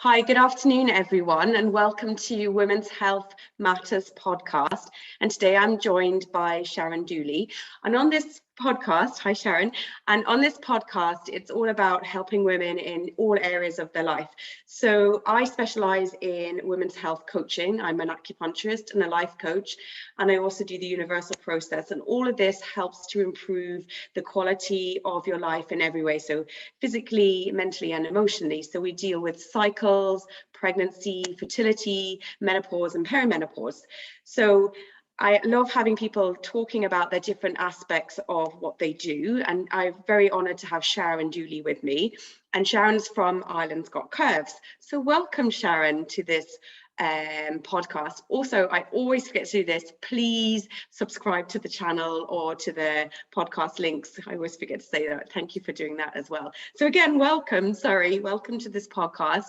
Hi, good afternoon, everyone, and welcome to Women's Health Matters podcast. And today I'm joined by Sharon D. And on this podcast, hi Sharon, and on this podcast, it's all about helping women in all areas of their life. So I specialize in women's health coaching. I'm an acupuncturist and a life coach, and I also do the universal process. And all of this helps to improve the quality of your life in every way. So physically, mentally, and emotionally. So we deal with cycles, pregnancy, fertility, menopause, and perimenopause. So I love having people talking about their different aspects of what they do. And I'm very honoured to have Sharon D with me. And Sharon's from Ireland's Got Curves. So welcome, Sharon, to this podcast. Also, I always forget to do this. Please subscribe to the channel or to the podcast links. I always forget to say that. Thank you for doing that as well. So again, welcome to this podcast.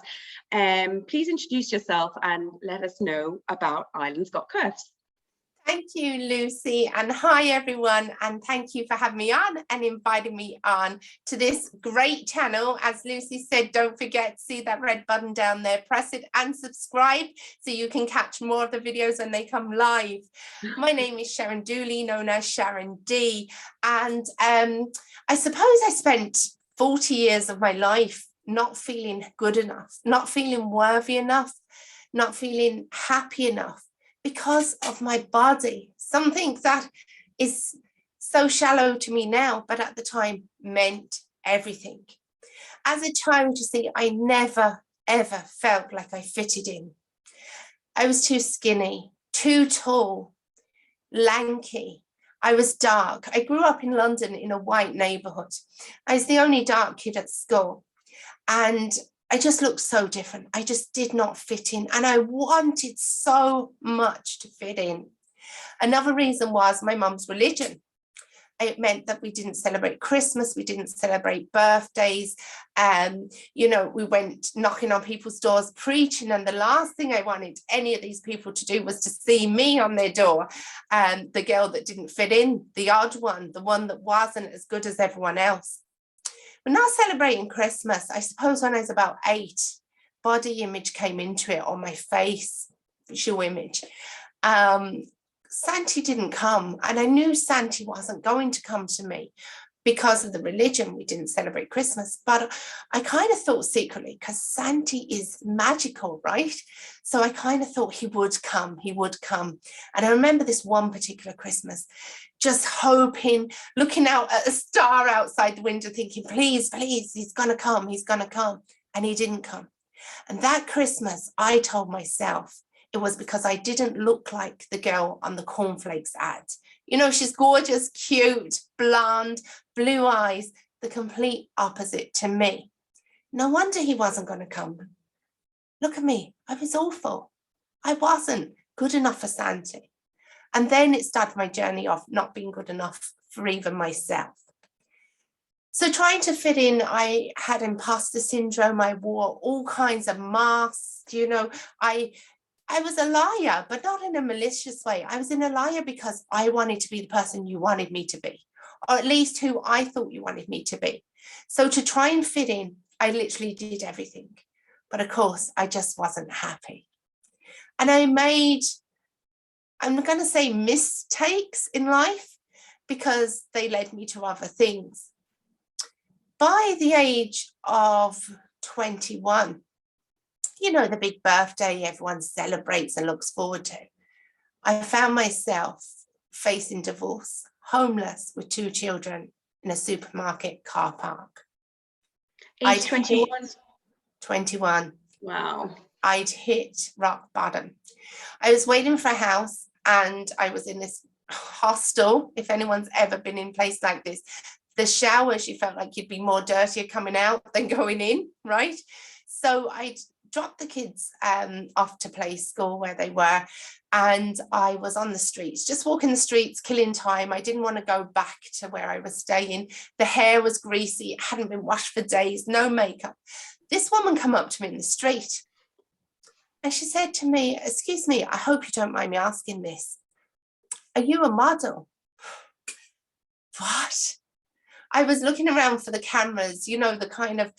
Please introduce yourself and let us know about Ireland's Got Curves. Thank you, Lucy, and hi everyone, and thank you for having me on and inviting me on to this great channel. As Lucy said, don't forget to see that red button down there, press it and subscribe so you can catch more of the videos when they come live. My name is Sharon D, known as Sharon D, and I suppose I spent 40 years of my life not feeling good enough, not feeling worthy enough, not feeling happy enough, because of my body, something that is so shallow to me now, but at the time meant everything. As a child, you see, I never, ever felt like I fitted in. I was too skinny, too tall, lanky. I was dark. I grew up in London in a white neighborhood. I was the only dark kid at school. And I just looked so different. I just did not fit in, and I wanted so much to fit in. Another reason was my mum's religion. It meant that we didn't celebrate Christmas, we didn't celebrate birthdays. We went knocking on people's doors preaching, and the last thing I wanted any of these people to do was to see me on their door, the girl that didn't fit in, the odd one, the one that wasn't as good as everyone else. We're not celebrating Christmas. I suppose when I was about 8, body image came into it on my face, visual image. Santi didn't come, and I knew Santi wasn't going to come to me because of the religion. We didn't celebrate Christmas, but I kind of thought secretly, because Santi is magical, right? So I kind of thought he would come. And I remember this one particular Christmas, just hoping, looking out at a star outside the window, thinking, please, he's going to come. And he didn't come. And that Christmas, I told myself it was because I didn't look like the girl on the cornflakes ad. You know, she's gorgeous, cute, blonde, blue eyes, the complete opposite to me. No wonder he wasn't going to come. Look at me. I was awful. I wasn't good enough for Santi. And then it started my journey of not being good enough for even myself. So trying to fit in, I had imposter syndrome. I wore all kinds of masks. You know, I was a liar, but not in a malicious way. I was in a liar because I wanted to be the person you wanted me to be, or at least who I thought you wanted me to be. So to try and fit in, I literally did everything. But of course, I just wasn't happy. And I made, I'm going to say, mistakes in life because they led me to other things. By the age of 21, you know, the big birthday everyone celebrates and looks forward to, I found myself facing divorce, homeless with 2 children in a supermarket car park. Age 21? 21. Wow. I'd hit rock bottom. I was waiting for a house, and I was in this hostel. If anyone's ever been in a place like this, the showers, you felt like you'd be more dirtier coming out than going in, right? So I'd dropped the kids off to play school where they were, and I was on the streets, just walking the streets, killing time. I didn't want to go back to where I was staying. The hair was greasy, it hadn't been washed for days, no makeup. This woman came up to me in the street, and she said to me, "Excuse me, I hope you don't mind me asking this. Are you a model?" What? I was looking around for the cameras, you know, the kind of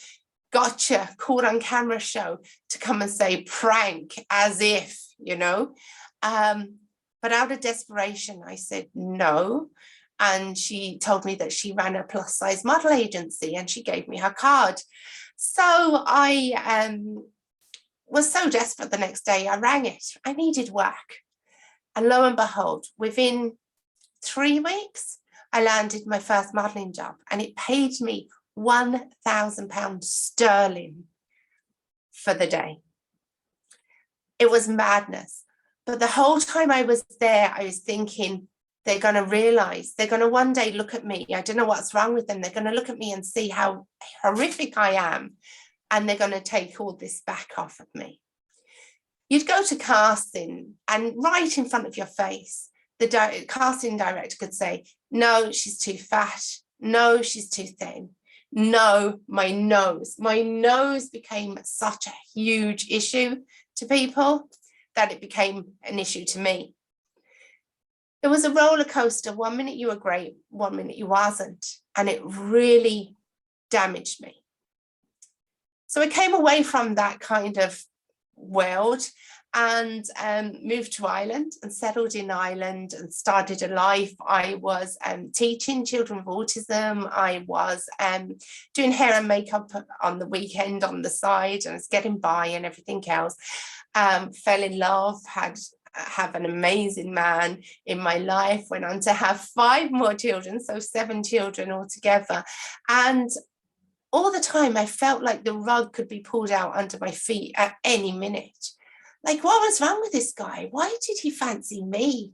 gotcha, caught on camera show to come and say prank, as if, you know. But out of desperation, I said no. And she told me that she ran a plus size model agency and she gave me her card. So I was so desperate the next day, I rang it. I needed work. And lo and behold, within 3 weeks, I landed my first modelling job and it paid me £1,000 sterling for the day. It was madness. But the whole time I was there, I was thinking, they're going to realise, they're going to one day look at me. I don't know what's wrong with them. They're going to look at me and see how horrific I am. And they're going to take all this back off of me. You'd go to casting and right in front of your face, the casting director could say, no, she's too fat. No, she's too thin. No, my nose. My nose became such a huge issue to people that it became an issue to me. It was a roller coaster. 1 minute you were great, 1 minute you wasn't. And it really damaged me. So I came away from that kind of world and moved to Ireland and settled in Ireland and started a life. I was teaching children with autism. I was doing hair and makeup on the weekend on the side and I was getting by and everything else. Fell in love, have an amazing man in my life, went on to have 5 more children, so 7 children altogether. And all the time I felt like the rug could be pulled out under my feet at any minute. Like, what was wrong with this guy? Why did he fancy me?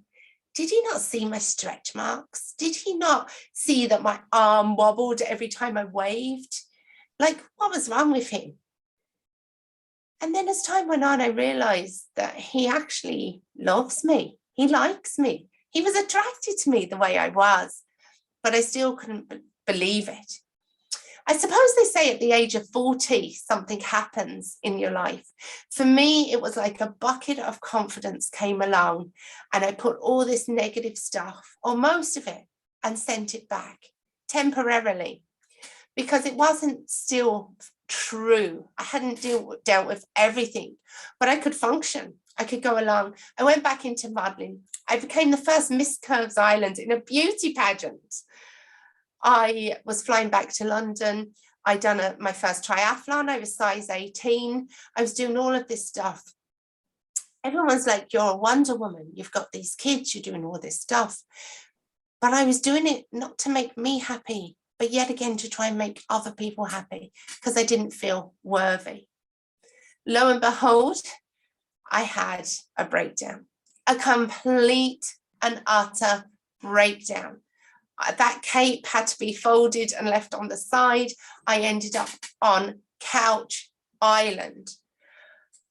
Did he not see my stretch marks? Did he not see that my arm wobbled every time I waved? Like, what was wrong with him? And then as time went on, I realized that he actually loves me. He likes me. He was attracted to me the way I was, but I still couldn't believe it. I suppose they say at the age of 40, something happens in your life. For me, it was like a bucket of confidence came along and I put all this negative stuff, or most of it, and sent it back temporarily because it wasn't still true. I hadn't dealt with everything, but I could function. I could go along. I went back into modelling. I became the first Miss Curves Ireland in a beauty pageant. I was flying back to London. I'd done my first triathlon. I was size 18. I was doing all of this stuff. Everyone's like, you're a Wonder Woman. You've got these kids. You're doing all this stuff. But I was doing it not to make me happy, but yet again to try and make other people happy because I didn't feel worthy. Lo and behold, I had a breakdown, a complete and utter breakdown. That cape had to be folded and left on the side. I ended up on Couch Island.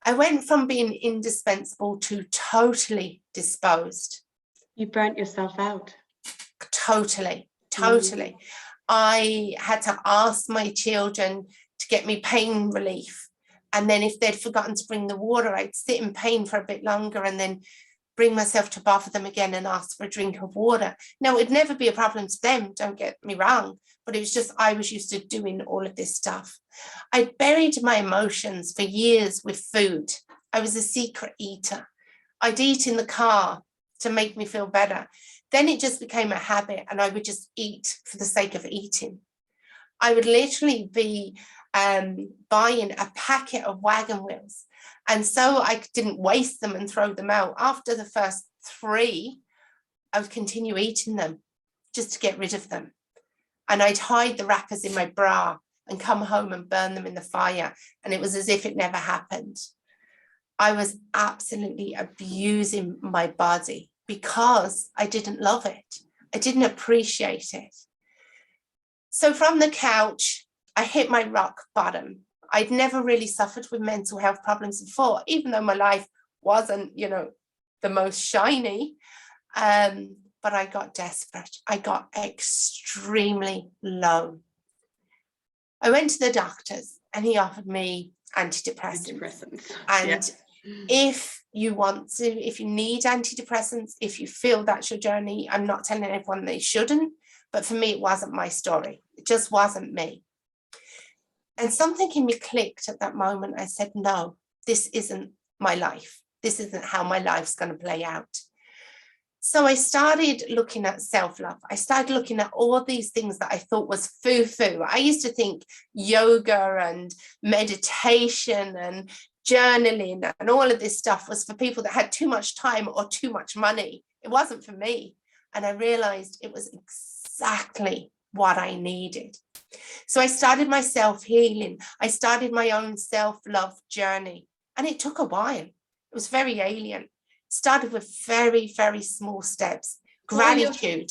I went from being indispensable to totally disposed. You burnt yourself out. Totally. I had to ask my children to get me pain relief. And then if they'd forgotten to bring the water, I'd sit in pain for a bit longer and then bring myself to bother them again and ask for a drink of water. Now, it'd never be a problem to them, don't get me wrong, but it was just I was used to doing all of this stuff. I'd buried my emotions for years with food. I was a secret eater. I'd eat in the car to make me feel better. Then it just became a habit and I would just eat for the sake of eating. I would literally be buying a packet of wagon wheels. And so I didn't waste them and throw them out. After the first 3, I would continue eating them just to get rid of them. And I'd hide the wrappers in my bra and come home and burn them in the fire. And it was as if it never happened. I was absolutely abusing my body because I didn't love it. I didn't appreciate it. So from the couch, I hit my rock bottom. I'd never really suffered with mental health problems before, even though my life wasn't, the most shiny. But I got desperate. I got extremely low. I went to the doctors and he offered me antidepressants. And if you want to, if you need antidepressants, if you feel that's your journey, I'm not telling everyone they shouldn't, but for me, it wasn't my story. It just wasn't me. And something in me clicked at that moment. I said, no, this isn't my life. This isn't how my life's going to play out. So I started looking at self-love. I started looking at all these things that I thought was foo-foo. I used to think yoga and meditation and journaling and all of this stuff was for people that had too much time or too much money. It wasn't for me. And I realized it was exactly what I needed. So I started my self-healing. I started my own self-love journey. And it took a while. It was very alien. Started with very, very small steps. Gratitude.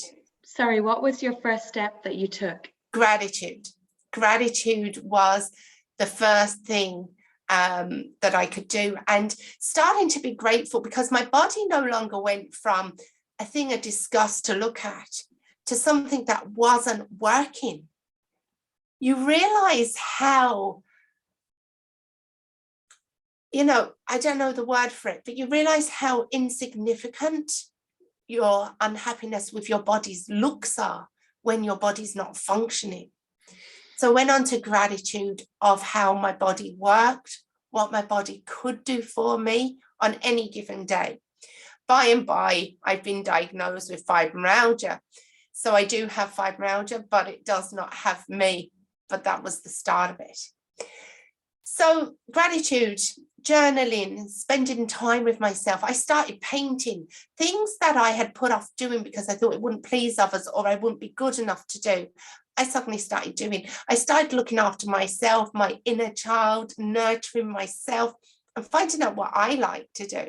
What was your first step that you took? Gratitude. Gratitude was the first thing that I could do, and starting to be grateful because my body no longer went from a thing of disgust to look at to something that wasn't working. You realize how, I don't know the word for it, but you realize how insignificant your unhappiness with your body's looks are when your body's not functioning. So I went on to gratitude of how my body worked, what my body could do for me on any given day. By and by, I've been diagnosed with fibromyalgia. So I do have fibromyalgia, but it does not have me. But that was the start of it. So gratitude, journaling, spending time with myself. I started painting things that I had put off doing because I thought it wouldn't please others or I wouldn't be good enough to do. I suddenly started doing. I started looking after myself, my inner child, nurturing myself and finding out what I like to do.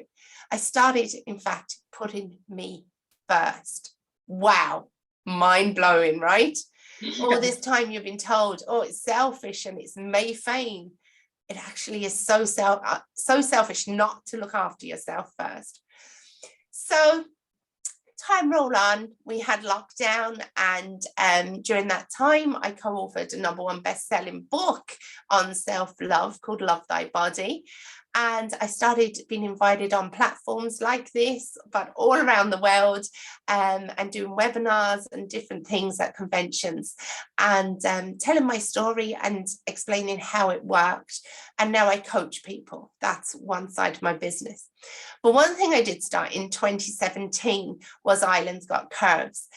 I started, in fact, putting me first. Wow, mind blowing, right? Yeah. All this time you've been told, oh, it's selfish and it's Mayfain. It actually is so selfish not to look after yourself first. So time rolled on, we had lockdown, and during that time I co-authored a #1 best-selling book on self-love called Love Thy Body. And I started being invited on platforms like this, but all around the world, and doing webinars and different things at conventions, and telling my story and explaining how it worked. And now I coach people. That's one side of my business. But one thing I did start in 2017 was Island's Got Curves.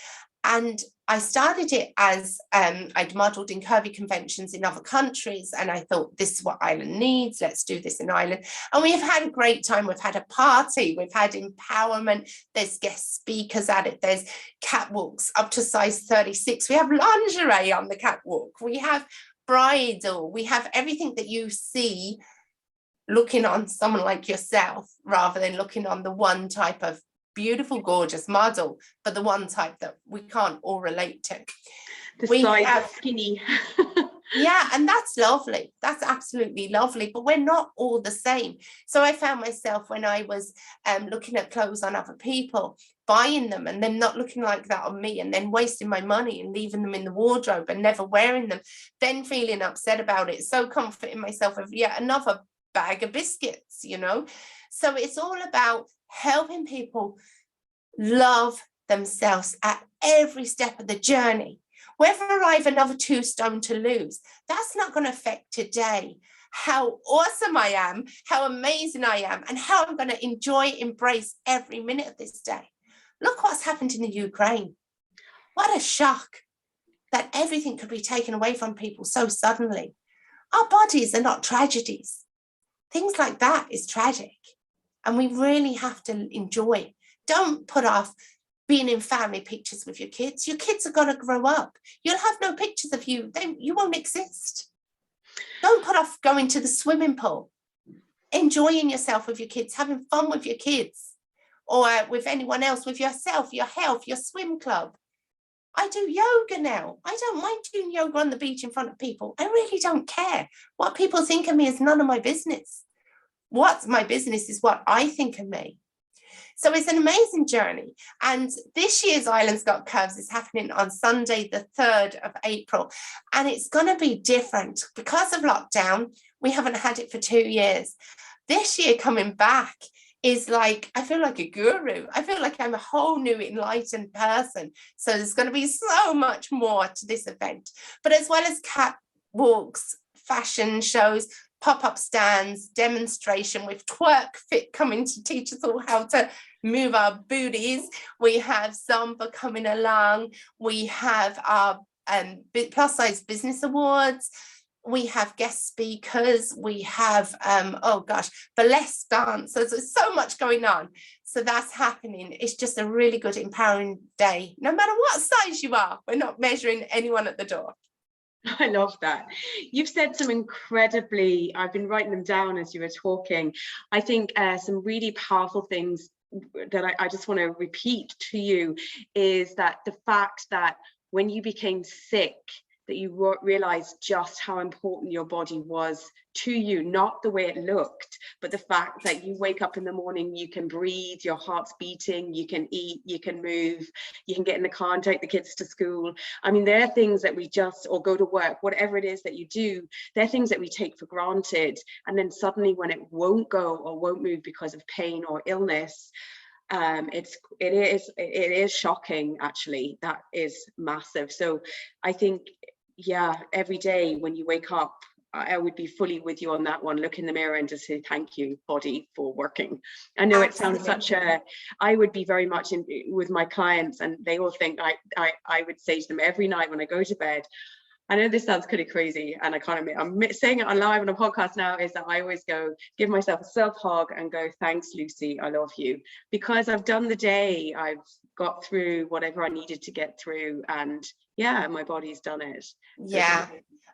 And I started it as I'd modelled in curvy conventions in other countries, and I thought, this is what Ireland needs, let's do this in Ireland. And we've had a great time. We've had a party, we've had empowerment, there's guest speakers at it, there's catwalks up to size 36, we have lingerie on the catwalk, we have bridal, we have everything that you see looking on someone like yourself rather than looking on the one type of beautiful, gorgeous model, but the one type that we can't all relate to. Skinny. Yeah, and that's lovely. That's absolutely lovely, but we're not all the same. So I found myself when I was looking at clothes on other people, buying them and then not looking like that on me, and then wasting my money and leaving them in the wardrobe and never wearing them, then feeling upset about it, so comforting myself with yet another bag of biscuits, So it's all about helping people love themselves at every step of the journey. Whether I have another 2 stone to lose, that's not going to affect today how awesome I am, how amazing I am, and how I'm going to embrace every minute of this day. Look what's happened in the Ukraine. What a shock that everything could be taken away from people so suddenly. Our bodies are not tragedies. Things like that is tragic. And we really have to enjoy. Don't put off being in family pictures with your kids. Your kids are going to grow up. You'll have no pictures of you. You won't exist. Don't put off going to the swimming pool, enjoying yourself with your kids, having fun with your kids, or with anyone else, with yourself, your health, your swim club. I do yoga now. I don't mind doing yoga on the beach in front of people. I really don't care. What people think of me is none of my business. What's my business is what I think of me. So it's an amazing journey. And this year's Island's Got Curves is happening on Sunday, the 3rd of April. And it's going to be different. Because of lockdown, we haven't had it for 2 years. This year coming back is like, I feel like a guru. I feel like I'm a whole new enlightened person. So there's going to be so much more to this event. But as well as catwalks, fashion shows, pop-up stands, demonstration with Twerk Fit coming to teach us all how to move our booties. We have Zumba coming along. We have our plus size business awards. We have guest speakers. We have burlesque dancers. There's so much going on. So that's happening. It's just a really good, empowering day. No matter what size you are, we're not measuring anyone at the door. I love that. You've said some incredibly, I've been writing them down as you were talking. I think some really powerful things that I just want to repeat to you is that the fact that when you became sick, that you realized just how important your body was to you, not the way it looked, but the fact that you wake up in the morning, you can breathe, your heart's beating, you can eat, you can move, you can get in the car and take the kids to school. I mean, there are things that we just, or go to work, whatever it is that you do, they're things that we take for granted. And then suddenly when it won't go or won't move because of pain or illness, it is shocking, actually. That is massive. So I think, yeah, every day when you wake up, I would be fully with you on that one. Look in the mirror and just say, thank you, body, for working. I know it sounds such a, I would be very much in with my clients, and they all think I would say to them every night when I go to bed, I know this sounds kind of crazy, and I can't admit, I'm saying it on live on a podcast now, is that I always go, give myself a self hug and go, thanks, Lucy, I love you. Because I've done the day, I've got through whatever I needed to get through, and yeah, my body's done it. Yeah.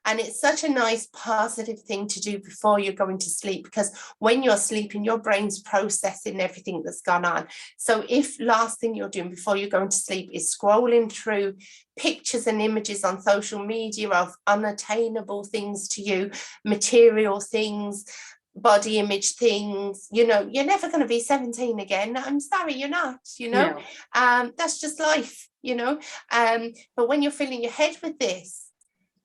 And it's such a nice positive thing to do before you're going to sleep, because when you're sleeping, your brain's processing everything that's gone on. So if last thing you're doing before you're going to sleep is scrolling through pictures and images on social media of unattainable things to you, material things, body image things, you know, you're never going to be 17 again. I'm sorry, you're not, you know. No. That's just life, you know. But when you're filling your head with this,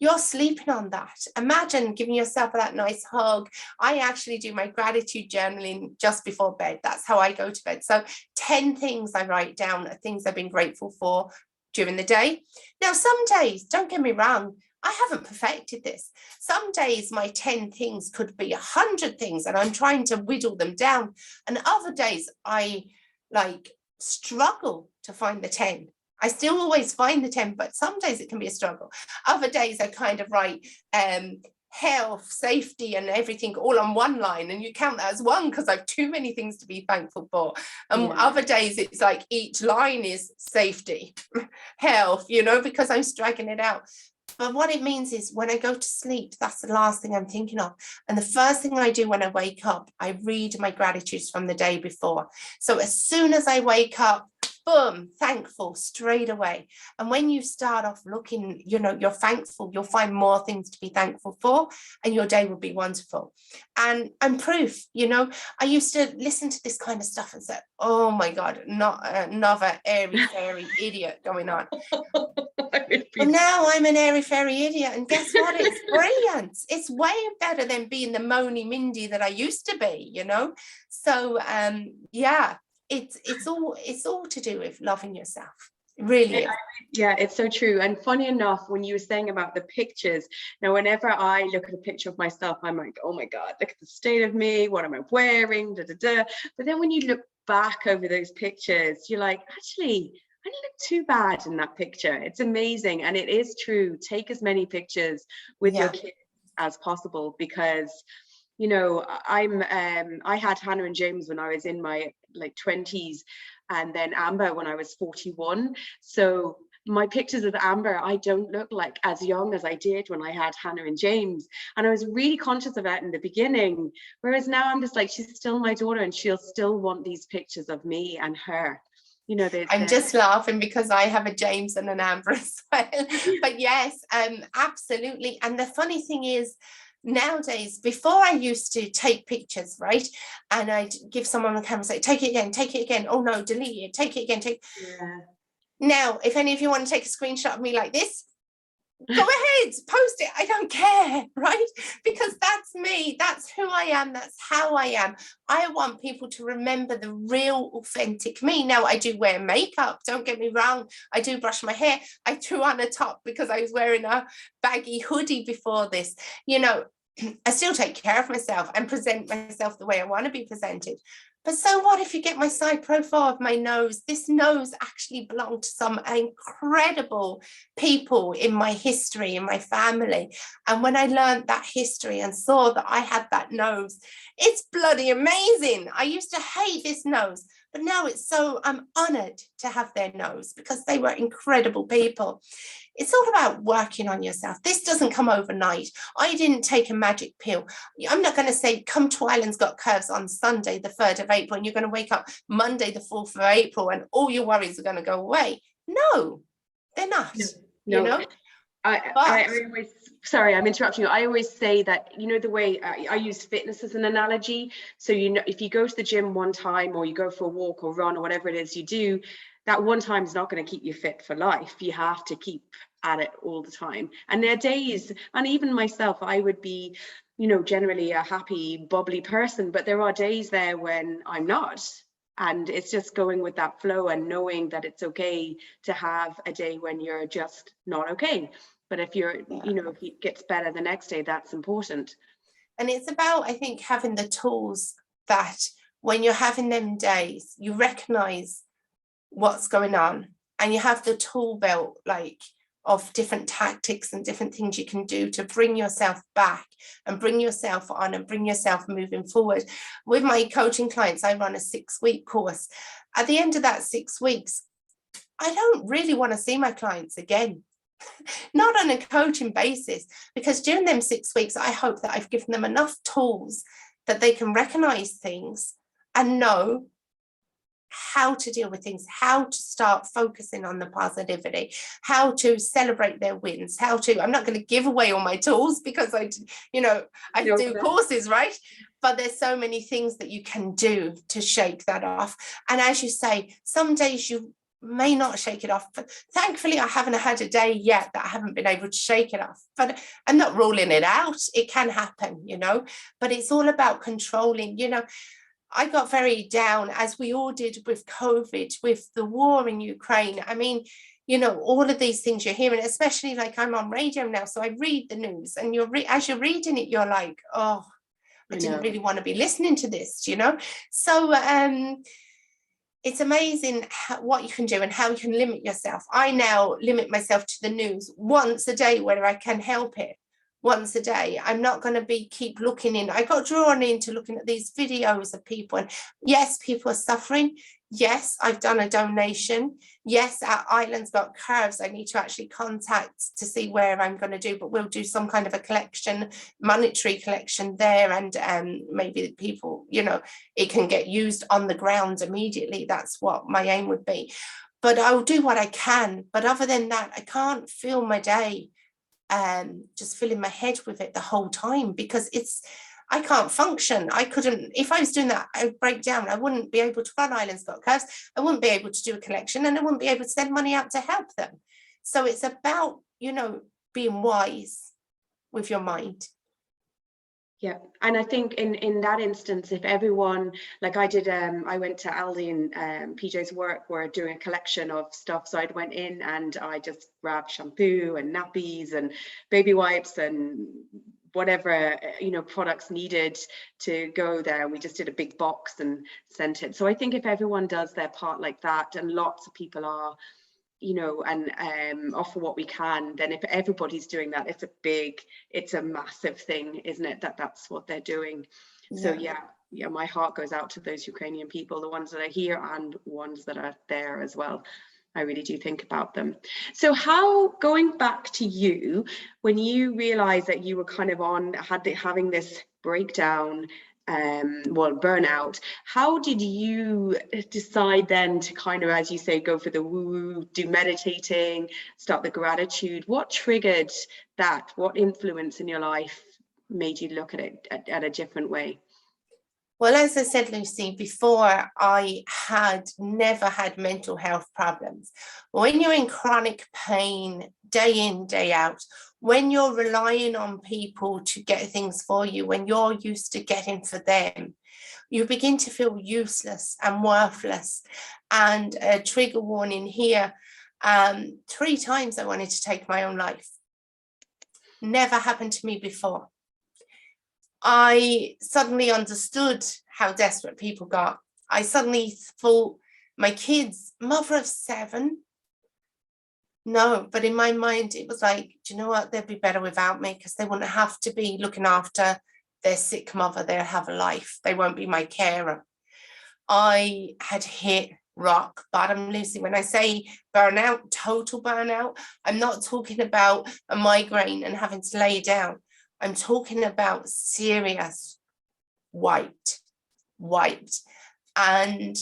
you're sleeping on that. Imagine giving yourself that nice hug. I actually do my gratitude journaling just before bed. That's how I go to bed. So 10 things I write down are things I've been grateful for during the day. Now, some days, don't get me wrong, I haven't perfected this. Some days my 10 things could be 100 things, and I'm trying to whittle them down. And other days I struggle to find the 10. I still always find the 10, but some days it can be a struggle. Other days I kind of write health, safety, and everything all on one line, and you count that as one because I've too many things to be thankful for. And other days it's like each line is safety, health, you know, because I'm striking it out. But what it means is when I go to sleep, that's the last thing I'm thinking of. And the first thing I do when I wake up, I read my gratitudes from the day before. So as soon as I wake up, boom, thankful straight away. And when you start off looking, you know, you're thankful, you'll find more things to be thankful for, and your day will be wonderful. And I'm proof, you know, I used to listen to this kind of stuff and say, oh my God, not another airy fairy idiot going on. But now I'm an airy fairy idiot, and guess what? It's brilliant. It's way better than being the moany Mindy that I used to be, you know. So yeah. It's all to do with loving yourself. It really is. Yeah, it's so true. And funny enough, when you were saying about the pictures, now whenever I look at a picture of myself, I'm like, oh my God, look at the state of me, what am I wearing, da, da, da. But then when you look back over those pictures, you're like, actually, I didn't look too bad in that picture. It's amazing. And it is true. Take as many pictures with your kids as possible, because you know, I had Hannah and James when I was in my 20s, and then Amber when I was 41. So my pictures of Amber, I don't look like as young as I did when I had Hannah and James. And I was really conscious of that in the beginning. Whereas now I'm just like, she's still my daughter, and she'll still want these pictures of me and her. You know, I'm just laughing because I have a James and an Amber as well. But yes, absolutely. And the funny thing is, nowadays, before I used to take pictures, right, and I'd give someone the camera and say, take it again, oh no, delete it, take it again, Now, if any of you want to take a screenshot of me like this, go ahead, post it, I don't care, right? Because that's me, that's who I am, that's how I am. I want people to remember the real authentic me. Now, I do wear makeup, don't get me wrong, I do brush my hair, I threw on a top because I was wearing a baggy hoodie before this, you know, I still take care of myself and present myself the way I want to be presented. But so what if you get my side profile of my nose? This nose actually belonged to some incredible people in my history, in my family. And when I learned that history and saw that I had that nose, it's bloody amazing. I used to hate this nose, but now I'm honored to have their nose because they were incredible people. It's all about working on yourself. This doesn't come overnight. I didn't take a magic pill. I'm not going to say, come to Island's Got Curves on Sunday, the 3rd of April, and you're going to wake up Monday, the 4th of April, and all your worries are going to go away. No, they're not, you know? I always, sorry, I'm interrupting you. I always say that, you know, the way I use fitness as an analogy. So, you know, if you go to the gym one time or you go for a walk or run or whatever it is you do, that one time is not going to keep you fit for life. You have to keep at it all the time. And there are days, and even myself, I would be, you know, generally a happy, bubbly person, but there are days there when I'm not. And it's just going with that flow and knowing that it's okay to have a day when you're just not okay. But if you're, you know, if it gets better the next day, that's important. And it's about, I think, having the tools that when you're having them days, you recognize what's going on and you have the tool belt, like, of different tactics and different things you can do to bring yourself back and bring yourself on and bring yourself moving forward. With my coaching clients, I run a 6-week course. At the end of that 6 weeks, I don't really want to see my clients again. Not on a coaching basis, because during them 6 weeks, I hope that I've given them enough tools that they can recognize things and know how to deal with things, how to start focusing on the positivity, how to celebrate their wins, I'm not going to give away all my tools because I do courses, right? But there's so many things that you can do to shake that off. And as you say, some days you may not shake it off, but thankfully I haven't had a day yet that I haven't been able to shake it off. But I'm not ruling it out. It can happen, you know, but it's all about controlling. You know, I got very down, as we all did, with COVID, with the war in Ukraine. I mean, you know, all of these things you're hearing, especially like I'm on radio now, so I read the news, and as you're reading it, you're like, oh, I didn't really want to be listening to this, you know. So it's amazing what you can do and how you can limit yourself. I now limit myself to the news once a day where I can help it. Once a day. I'm not going to keep looking in. I got drawn into looking at these videos of people, and yes, people are suffering. Yes, I've done a donation. Yes, our Island's Got Curves. I need to actually contact to see where I'm going to do, but we'll do some kind of a collection, monetary collection there, and maybe people, you know, it can get used on the ground immediately. That's what my aim would be. But I'll do what I can. But other than that, I can't fill my day just filling my head with it the whole time, because I can't function. I couldn't, if I was doing that, I would break down. I wouldn't be able to run Island's Got Curves. I wouldn't be able to do a collection, and I wouldn't be able to send money out to help them. So it's about, you know, being wise with your mind. Yeah, and I think in that instance, if everyone, like I did, I went to Aldi and PJ's work, were doing a collection of stuff. So I went in and I just grabbed shampoo and nappies and baby wipes and whatever, you know, products needed to go there. We just did a big box and sent it. So I think if everyone does their part like that, and lots of people are, you know, and offer what we can, then if everybody's doing that, it's a massive thing, isn't it, that's what they're doing. So yeah, my heart goes out to those Ukrainian people, the ones that are here and ones that are there as well. I really do think about them. So how, going back to you, when you realized that you were kind of having this breakdown, burnout, how did you decide then to kind of, as you say, go for the woo, do meditating, start the gratitude? What triggered that? What influence in your life made you look at it at a different way? Well, as I said, Lucy, before, I had never had mental health problems. When you're in chronic pain, day in, day out, when you're relying on people to get things for you, when you're used to getting for them, you begin to feel useless and worthless. And a trigger warning here, 3 times I wanted to take my own life. Never happened to me before. I suddenly understood how desperate people got. I suddenly thought, my kids, mother of 7, no, but in my mind, it was like, do you know what? They'd be better without me, because they wouldn't have to be looking after their sick mother. They'll have a life. They won't be my carer. I had hit rock bottom, Lucy. When I say burnout, total burnout, I'm not talking about a migraine and having to lay down. I'm talking about serious wiped. And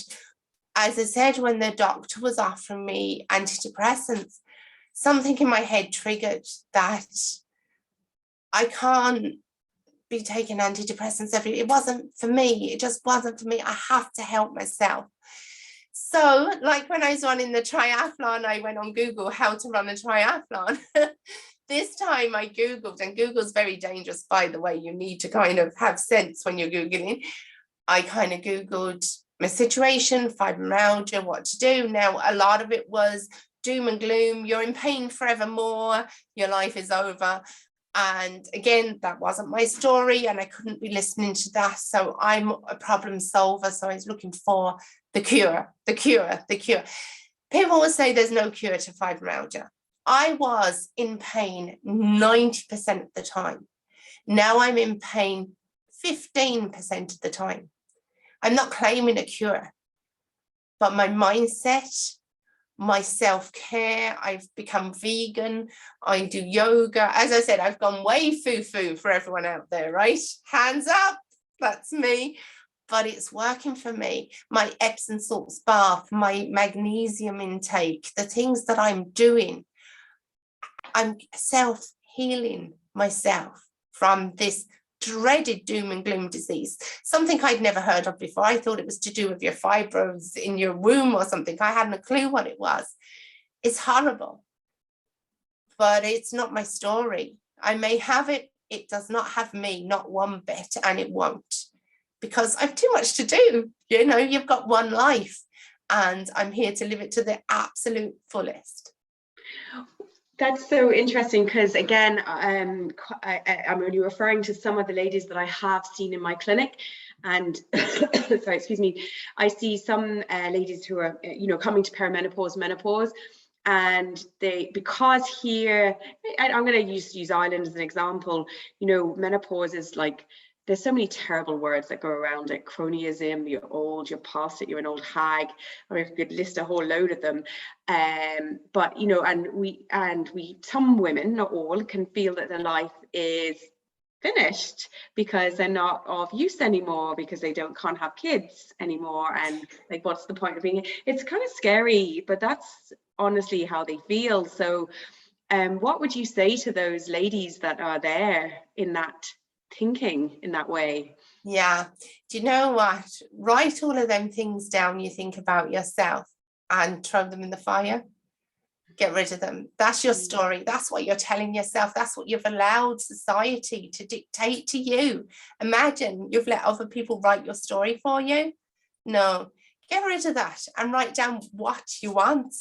as I said, when the doctor was offering me antidepressants, something in my head triggered that I can't be taking antidepressants it wasn't for me. It just wasn't for me. I have to help myself. So like when I was running the triathlon, I went on Google how to run a triathlon. This time I Googled, and Google's very dangerous, by the way. You need to kind of have sense when you're Googling. I kind of Googled my situation, fibromyalgia, what to do. Now, a lot of it was doom and gloom. You're in pain forevermore. Your life is over. And again, that wasn't my story, and I couldn't be listening to that. So I'm a problem solver. So I was looking for the cure. People will say there's no cure to fibromyalgia. I was in pain 90% of the time. Now I'm in pain 15% of the time. I'm not claiming a cure, but my mindset, my self-care, I've become vegan, I do yoga. As I said, I've gone way foo-foo for everyone out there, right? Hands up, that's me. But it's working for me. My Epsom salts bath, my magnesium intake, the things that I'm doing, I'm self-healing myself from this dreaded doom and gloom disease, something I'd never heard of before. I thought it was to do with your fibros in your womb or something. I hadn't a clue what it was. It's horrible, but it's not my story. I may have it. It does not have me, not one bit, and it won't, because I've too much to do. You know, you've got one life, and I'm here to live it to the absolute fullest. That's so interesting, because again, I'm only referring to some of the ladies that I have seen in my clinic, and sorry, excuse me, I see some ladies who are, coming to perimenopause, menopause, and because here, I'm going to use Ireland as an example. Menopause is like, there's so many terrible words that go around it. Cronyism, you're old, you're past it, you're an old hag. I mean, I could list a whole load of them. But and we some women, not all, can feel that their life is finished because they're not of use anymore, because they can't have kids anymore, and like, what's the point of being? It's kind of scary, but that's honestly how they feel. So what would you say to those ladies that are there in that thinking in that way? Yeah, do you know what? Write all of them things down you think about yourself and throw them in the fire. Get rid of them. That's your story. That's what you're telling yourself. That's what you've allowed society to dictate to you. Imagine you've let other people write your story for you. No, get rid of that and write down what you want,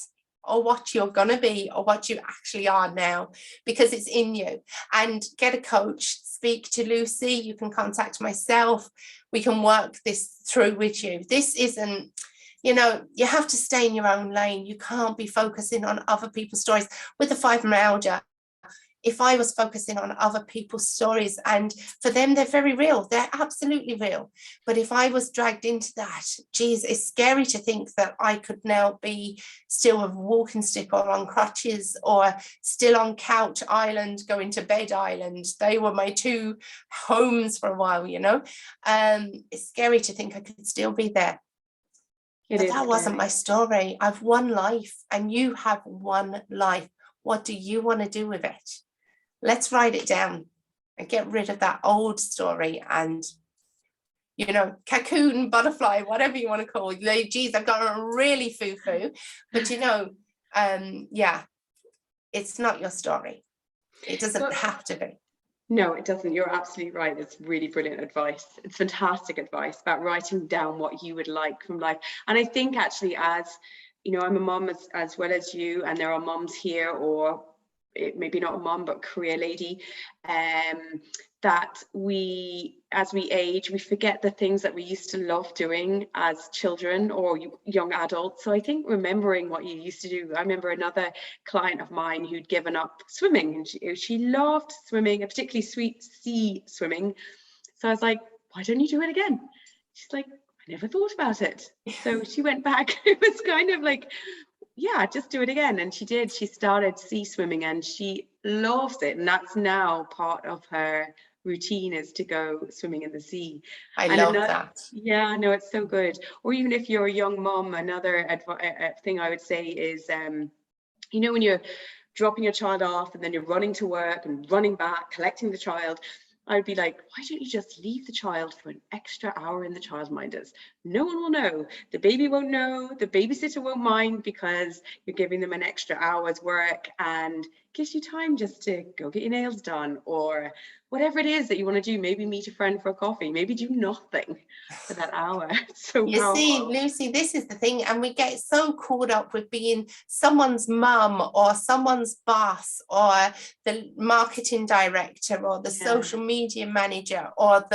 or what you're going to be, or what you actually are now, because it's in you. And get a coach, speak to Lucy. You can contact myself. We can work this through with you. This isn't, you have to stay in your own lane. You can't be focusing on other people's stories. With the fibromyalgia, if I was focusing on other people's stories, and for them, they're very real, they're absolutely real. But if I was dragged into that, geez, it's scary to think that I could now be still a walking stick, or on crutches, or still on couch island, going to bed island. They were my two homes for a while, It's scary to think I could still be there. But that wasn't my story. I've one life, and you have one life. What do you want to do with it? Let's write it down and get rid of that old story and, cocoon, butterfly, whatever you want to call it. Geez, I've got a really foo-foo, but yeah, it's not your story. It doesn't have to be. No, it doesn't. You're absolutely right. It's really brilliant advice. It's fantastic advice about writing down what you would like from life. And I think actually, as I'm a mom as well as you, and there are moms here or maybe not a mom, but career lady, that as we age, we forget the things that we used to love doing as children or young adults. So I think remembering what you used to do. I remember another client of mine who'd given up swimming, and she loved swimming, and particularly sweet sea swimming. So I was like, why don't you do it again? She's like, I never thought about it. So she went back. It was kind of like, yeah, just do it again. And she did. She started sea swimming and she loves it. And that's now part of her routine, is to go swimming in the sea. I love that. Yeah, no, it's so good. Or even if you're a young mom, another thing I would say is, you know, when you're dropping your child off and then you're running to work and running back, collecting the child, I would be like, why don't you just leave the child for an extra hour in the childminders? No one will know. The baby won't know. The babysitter won't mind, because you're giving them an extra hour's work, and gives you time just to go get your nails done, or whatever it is that you want to do. Maybe meet a friend for a coffee. Maybe do nothing for that hour. It's so You powerful. see, Lucy, this is the thing, and we get so caught up with being someone's mum or someone's boss or the marketing director or the social media manager, or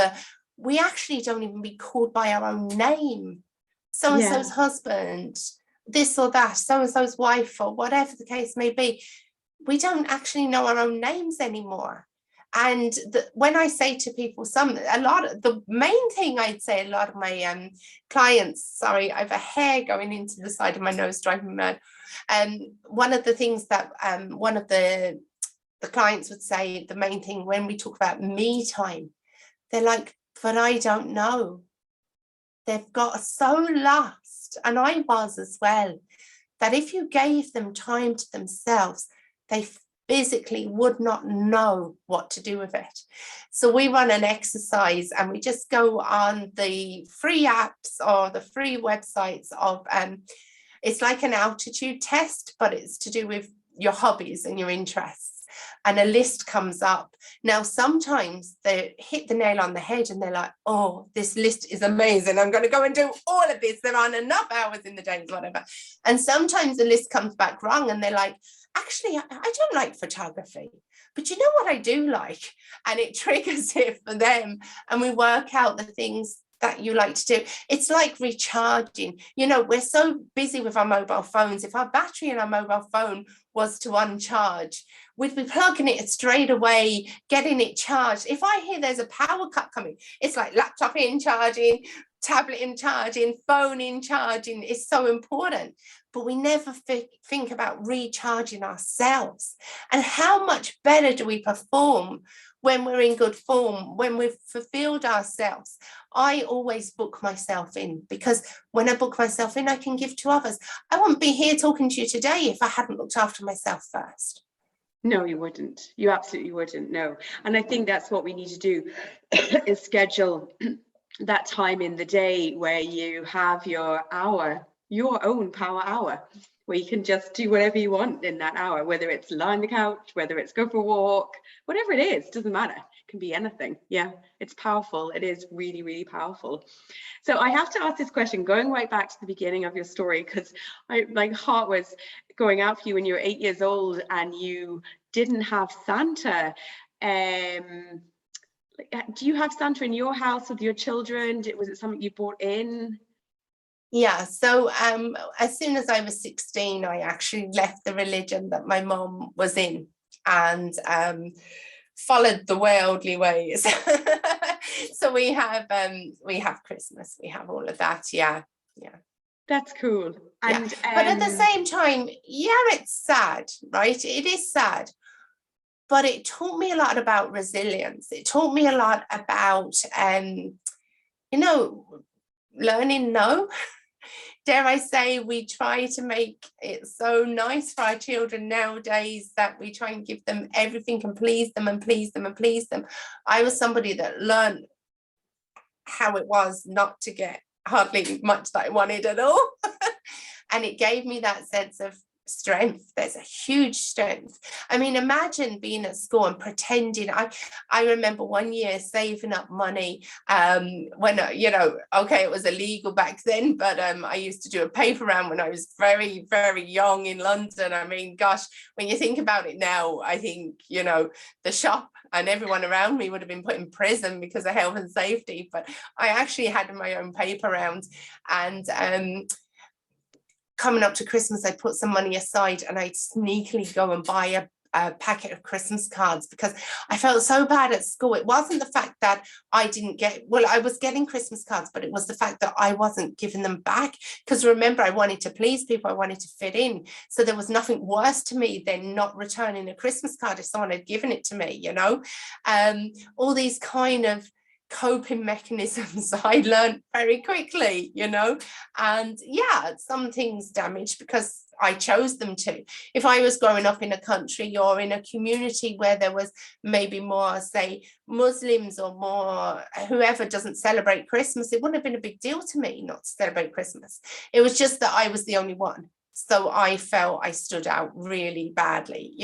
we actually don't even be called by our own name. So-and-so's husband, this or that, so-and-so's wife, or whatever the case may be. We don't actually know our own names anymore. And when I say to people, the main thing I'd say, a lot of my clients, sorry, I have a hair going into the side of my nose, driving me mad. One of the things that one of the clients would say, the main thing when we talk about me time, they're like, but I don't know. They've got so lost, and I was as well, that if you gave them time to themselves, they physically would not know what to do with it. So we run an exercise, and we just go on the free apps or the free websites of, it's like an altitude test, but it's to do with your hobbies and your interests. And a list comes up. Now, sometimes they hit the nail on the head and they're like, oh, this list is amazing. I'm going to go and do all of this. There aren't enough hours in the days, whatever. And sometimes the list comes back wrong and they're like, actually, I don't like photography, but you know what I do like? And it triggers it for them. And we work out the things that you like to do. It's like recharging. You know, we're so busy with our mobile phones. If our battery in our mobile phone was to uncharge, we'd be plugging it straight away, getting it charged. If I hear there's a power cut coming, it's like laptop in charging, tablet in charging, phone in charging. Is so important. But we never think about recharging ourselves. And how much better do we perform when we're in good form, when we've fulfilled ourselves? I always book myself in, because when I book myself in, I can give to others. I wouldn't be here talking to you today if I hadn't looked after myself first. No, you wouldn't. You absolutely wouldn't. No. And I think that's what we need to do is schedule that time in the day where you have your hour, your own power hour, where you can just do whatever you want in that hour, whether it's lie on the couch, whether it's go for a walk, whatever it is, doesn't matter. It can be anything. Yeah, it's powerful. It is really, really powerful. So I have to ask this question, going right back to the beginning of your story, because my heart was going out for you when you were 8 years old and you didn't have Santa. Do you have Santa in your house with your children? Was it something you brought in? Yeah, so as soon as I was 16, I actually left the religion that my mom was in and followed the worldly ways. So we have Christmas, we have all of that. Yeah. That's cool. And yeah. But at the same time, yeah, it's sad, right? It is sad. But it taught me a lot about resilience. It taught me a lot about, learning no. Dare I say, we try to make it so nice for our children nowadays that we try and give them everything and please them and please them and please them. I was somebody that learned how it was not to get hardly much that I wanted at all. And it gave me that sense of strength. There's a huge strength. I mean, imagine being at school and pretending. I remember one year saving up money when, okay, it was illegal back then, but I used to do a paper round when I was very, very young in London. I mean, gosh, when you think about it now, I think, the shop and everyone around me would have been put in prison because of health and safety. But I actually had my own paper round, and coming up to Christmas, I'd put some money aside and I'd sneakily go and buy a packet of Christmas cards, because I felt so bad at school. It wasn't the fact that I was getting Christmas cards, but it was the fact that I wasn't giving them back. Because remember, I wanted to please people, I wanted to fit in. So there was nothing worse to me than not returning a Christmas card if someone had given it to me, all these kind of coping mechanisms I learned very quickly, and some things damaged because I chose them to. If I was growing up in a country or in a community where there was maybe more, say, Muslims or more whoever doesn't celebrate Christmas, it wouldn't have been a big deal to me not to celebrate Christmas. It was just that I was the only one. So I felt I stood out really badly,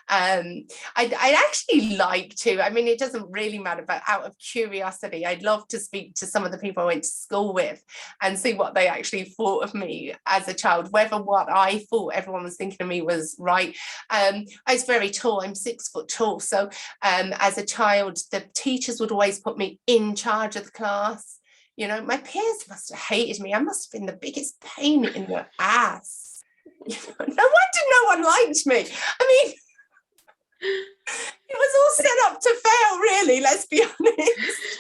I'd actually like to, I mean, it doesn't really matter, but out of curiosity, I'd love to speak to some of the people I went to school with and see what they actually thought of me as a child, whether what I thought everyone was thinking of me was right. I was very tall, I'm 6 foot tall. So as a child, the teachers would always put me in charge of the class. My peers must have hated me. I must have been the biggest pain in the ass. No wonder no one liked me. I mean, it was all set up to fail, really, let's be honest.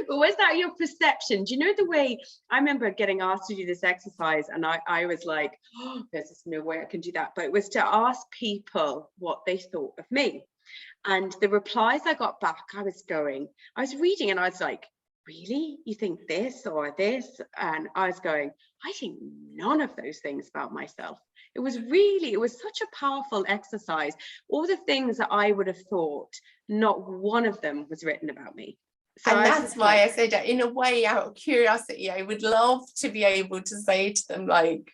But was that your perception? Do you know the way, I remember getting asked to do this exercise and I was like, oh, there's just no way I can do that. But it was to ask people what they thought of me. And the replies I got back, I was reading and I was like, really? You think this or this? And I was going, I think none of those things about myself. It was such a powerful exercise. All the things that I would have thought, not one of them was written about me. So and that's why I said that in a way, out of curiosity, I would love to be able to say to them, like,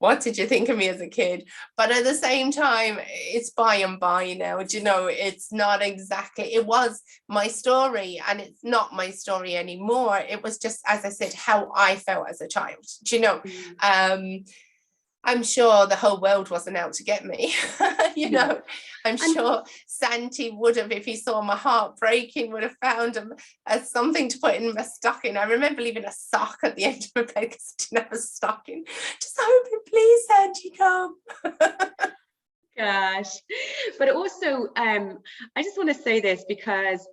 what did you think of me as a kid? But at the same time, it's by and by now, it's not exactly, it was my story and it's not my story anymore. It was just, as I said, how I felt as a child, I'm sure the whole world wasn't out to get me, I'm sure Santi would have, if he saw my heart breaking, would have found something to put in my stocking. I remember leaving a sock at the end of my bed because I didn't have a stocking. Just hoping, please, Santi, come. Gosh. But also, I just want to say this because,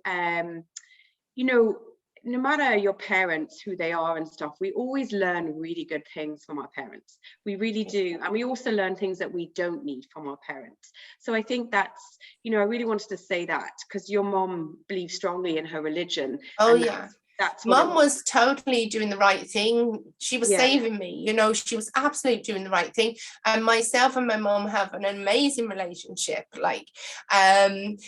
no matter your parents, who they are and stuff, we always learn really good things from our parents. We really do. And we also learn things that we don't need from our parents. So I think that's, I really wanted to say that because your mom believes strongly in her religion. Oh, yeah. That's Mum was totally doing the right thing. She was saving me, she was absolutely doing the right thing. And myself and my mum have an amazing relationship. Like, I,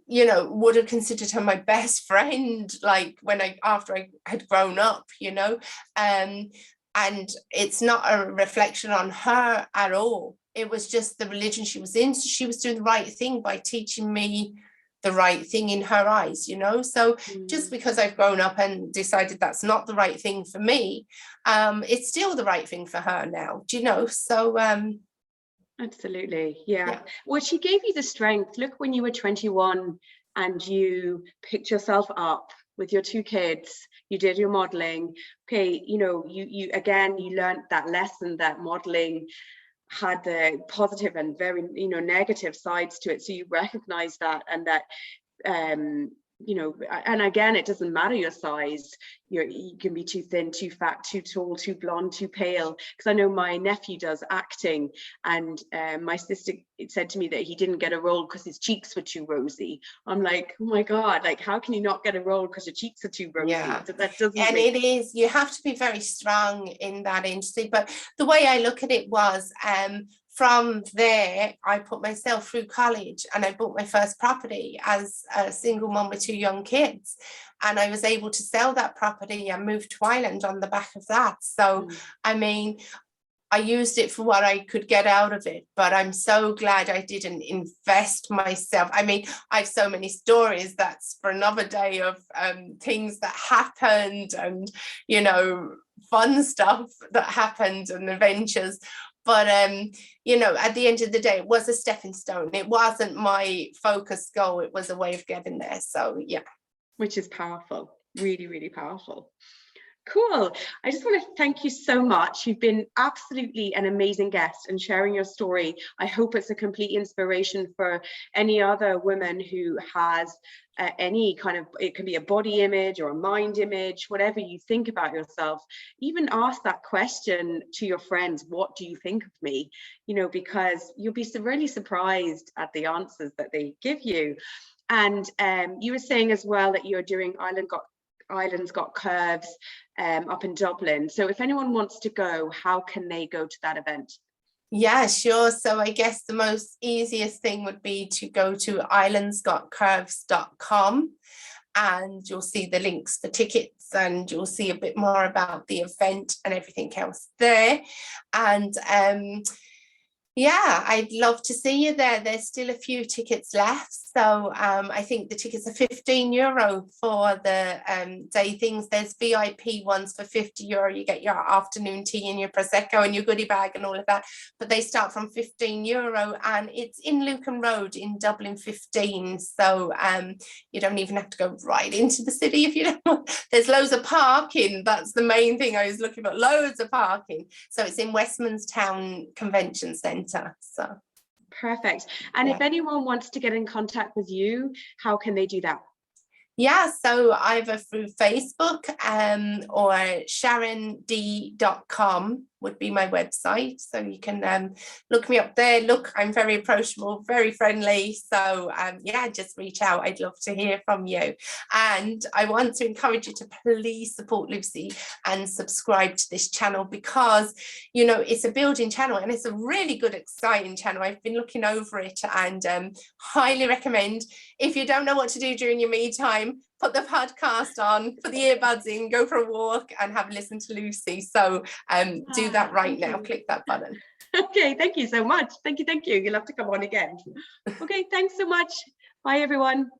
would have considered her my best friend, like after I had grown up, and it's not a reflection on her at all. It was just the religion she was in. So she was doing the right thing by teaching me the right thing in her eyes, so just because I've grown up and decided that's not the right thing for me, it's still the right thing for her now, so absolutely, yeah. Well, she gave you the strength. Look, when you were 21 and you picked yourself up with your 2 kids, you did your modeling, okay, you again, you learned that lesson that modeling had the positive and very negative sides to it, so you recognize that, and that and again, it doesn't matter your size. You can be too thin, too fat, too tall, too blonde, too pale. Because I know my nephew does acting, and my sister said to me that he didn't get a role because his cheeks were too rosy. I'm like, oh my God, like, how can you not get a role because your cheeks are too rosy? Yeah. That doesn't. And it is, you have to be very strong in that industry. But the way I look at it was, from there, I put myself through college and I bought my first property as a single mom with 2 young kids. And I was able to sell that property and move to Ireland on the back of that. So, I mean, I used it for what I could get out of it, but I'm so glad I didn't invest myself. I mean, I have so many stories, that's for another day, of things that happened, and, you know, fun stuff that happened and adventures. But, you know, at the end of the day, it was a stepping stone. It wasn't my focus goal. It was a way of getting there. So, yeah. Which is powerful, really, really powerful. Cool. I just want to thank you so much. You've been absolutely an amazing guest and sharing your story. I hope it's a complete inspiration for any other woman who has any kind of, it can be a body image or a mind image, whatever you think about yourself. Even ask that question to your friends, what do you think of me? You know, because you'll be really surprised at the answers that they give you. And you were saying as well that you're doing Islands Got Curves up in Dublin. So if anyone wants to go, how can they go to that event? Yeah, sure. So I guess the most easiest thing would be to go to islandsgotcurves.com, and you'll see the links for tickets, and you'll see a bit more about the event and everything else there. And yeah, I'd love to see you there. There's still a few tickets left. So I think the tickets are €50 for the day things. There's VIP ones for €50. You get your afternoon tea and your Prosecco and your goodie bag and all of that. But they start from €15, and it's in Lucan Road in Dublin 15. So you don't even have to go right into the city if you don't want. There's loads of parking. That's the main thing I was looking for, loads of parking. So it's in Westman's Town Convention Centre. So perfect. And if anyone wants to get in contact with you, how can they do that? Yeah, so either through Facebook or SharonD.com would be my website. So you can look me up there. Look, I'm very approachable, very friendly. So yeah, just reach out. I'd love to hear from you. And I want to encourage you to please support Lucy and subscribe to this channel, because, you know, it's a building channel and it's a really good, exciting channel. I've been looking over it and highly recommend. If you don't know what to do during your me time, put the podcast on, put the earbuds in, go for a walk and have a listen to Lucy. So do that right now. Click that button. Okay, thank you so much. Thank you. You'll have to come on again. Okay, thanks so much. Bye, everyone.